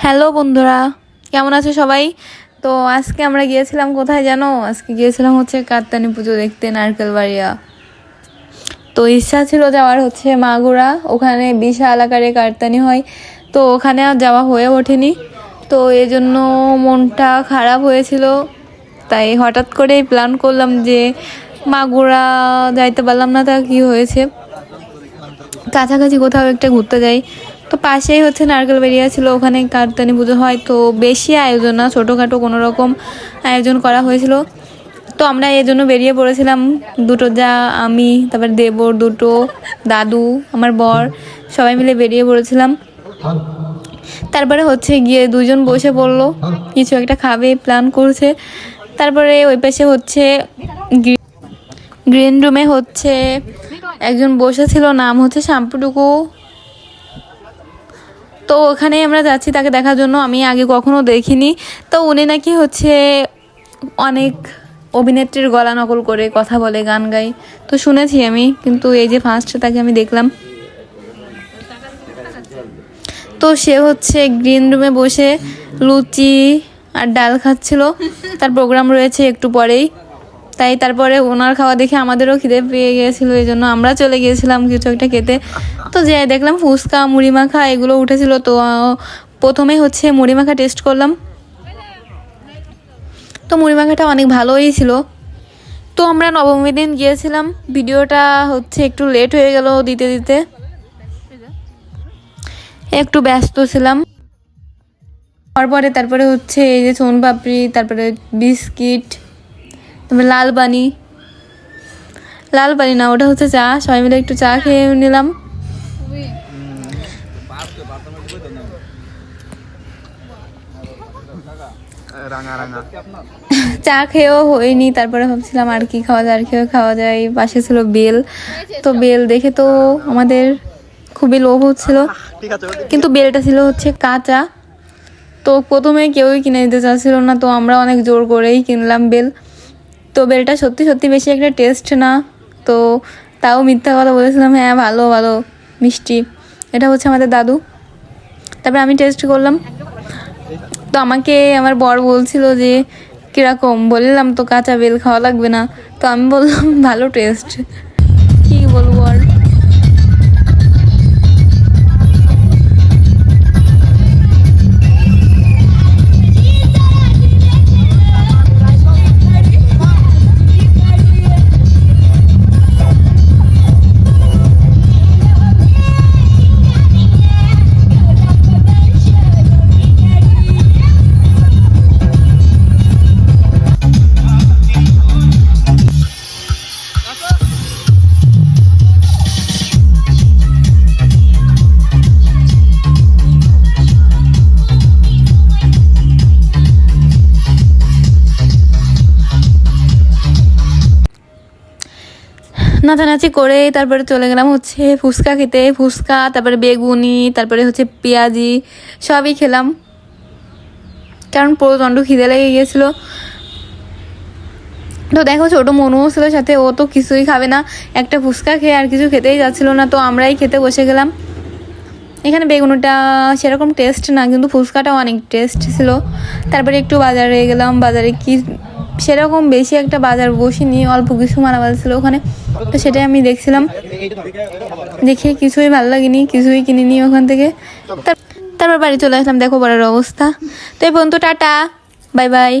Hello বন্ধুরা, কেমন আছো সবাই? তো আজকে আমরা গিয়েছিলাম কোথায় জানো? আজকে গিয়েছিলাম হচ্ছে কাত্তানি পুজো দেখতে নারকেলবাড়িয়া। তো ইচ্ছা ছিল যাওয়ার হচ্ছে মাগুরা, ওখানে বিশাল আকারে কাত্তানি হয়। তো ওখানে আর যাওয়া হয়ে ওঠেনি। তো এই জন্য মনটা খারাপ হয়েছিল, তাই হঠাৎ করেই প্ল্যান করলাম যে মাগুরা যাইতে পারলাম না, তা কি হয়েছে, কাছাকাছি কোথাও একটা ঘুরতে যাই। তো পাশেই হচ্ছে নারকেলবাড়িয়া ছিল, ওখানে কাত্তানি পুজো হয়। তো বেশি আয়োজন না, ছোটোখাটো কোনো রকম আয়োজন করা হয়েছিল। তো আমরা এই জন্য বেরিয়ে পড়েছিলাম, দুটো যা, আমি, তারপর দেবর দুটো, দাদু, আমার বর, সবাই মিলে বেরিয়ে পড়েছিলাম। তারপরে হচ্ছে গিয়ে দুজন বসে পড়লো, কিছু একটা খাবে প্ল্যান করছে। তারপরে ওই পাশে হচ্ছে গ্রিন রুমে হচ্ছে একজন বসেছিল, নাম হচ্ছে শ্যাম্পুটুকু। তো ওখানে আমরা যাচ্ছি তাকে দেখার জন্য, আমি আগে কখনো দেখিনি। তো উনি নাকি হচ্ছে অনেক অভিনেত্রীর গলা নকল করে কথা বলে, গান গায়। তো শুনেছি আমি, কিন্তু এই যে ফার্স্ট তাকে আমি দেখলাম। তো সে হচ্ছে গ্রিন রুমে বসে লুচি আর ডাল খাচ্ছিল, তার প্রোগ্রাম রয়েছে একটু পরেই। তাই তারপরে ওনার খাওয়া দেখে আমাদেরও খিদে পেয়ে গিয়েছিলো, এই জন্য আমরা চলে গিয়েছিলাম কিছু একটা খেতে। তো যে দেখলাম ফুচকা, মুড়ি মাখা এগুলো উঠেছিল। তো প্রথমে হচ্ছে মুড়ি মাখা টেস্ট করলাম। তো মুড়ি মাখাটা অনেক ভালোই ছিল। তো আমরা নবমীর দিন গিয়েছিলাম, ভিডিওটা হচ্ছে একটু লেট হয়ে গেল দিতে দিতে, একটু ব্যস্ত ছিলাম। তারপরে হচ্ছে এই যে সোনপাপড়ি, তারপরে বিস্কিট, তারপরে লাল পানি না, ওটা হচ্ছে চা। সবাই মিলে একটু চা খেয়ে নিলাম। চা খেয়েও হয়নি, তারপরে ভাবছিলাম আর কি খাওয়া যায়, খাওয়া যায়। পাশে ছিল বেল, তো বেল দেখে তো আমাদের খুবই লোভ হচ্ছিল, কিন্তু বেলটা ছিল হচ্ছে কাঁচা। তো প্রথমে কেউই কিনে দিতে চাচ্ছিল না, তো আমরা অনেক জোর করেই কিনলাম বেল। তো বেলটা সত্যি সত্যি বেশি একটা টেস্ট না, তো তাও মিথ্যা কথা বলেছিলাম, হ্যাঁ ভালো ভালো মিষ্টি। এটা হচ্ছে আমাদের দাদু। তারপরে আমি টেস্ট করলাম, তো আমাকে আমার বর বলছিল যে কীরকম, বললাম তো কাঁচা বেল খাওয়া লাগবে না। তো আমি বললাম ভালো টেস্ট, কী বলবো আর। নাচানাচি করে তারপরে চলে গেলাম হচ্ছে ফুচকা খেতে। ফুচকা, তারপরে বেগুনি, তারপরে হচ্ছে পেঁয়াজি, সবই খেলাম, কারণ প্রচণ্ড খিদে লেগে গিয়েছিলো। তো দেখো ছোটো মনুও ছিল সাথে, ও তো কিছুই খাবে না, একটা ফুচকা খেয়ে আর কিছু খেতেই যাচ্ছিলো না। তো আমরাই খেতে বসে গেলাম। এখানে বেগুনিটা সেরকম টেস্ট না, কিন্তু ফুচকাটাও অনেক টেস্ট ছিল। তারপরে একটু বাজারে গেলাম, বাজারে কি সেরকম বেশি একটা বাজার বসিনি, অল্প কিছু মালামাল ছিল ওখানে। তো সেটাই আমি দেখছিলাম, দেখে কিছুই ভালো লাগেনি, কিছুই কিনিনি ওখান থেকে। তারপর বাড়ি চলে আসলাম, দেখো বাড়ির অবস্থা। তো এই পর্যন্ত, টাটা, বাই বাই।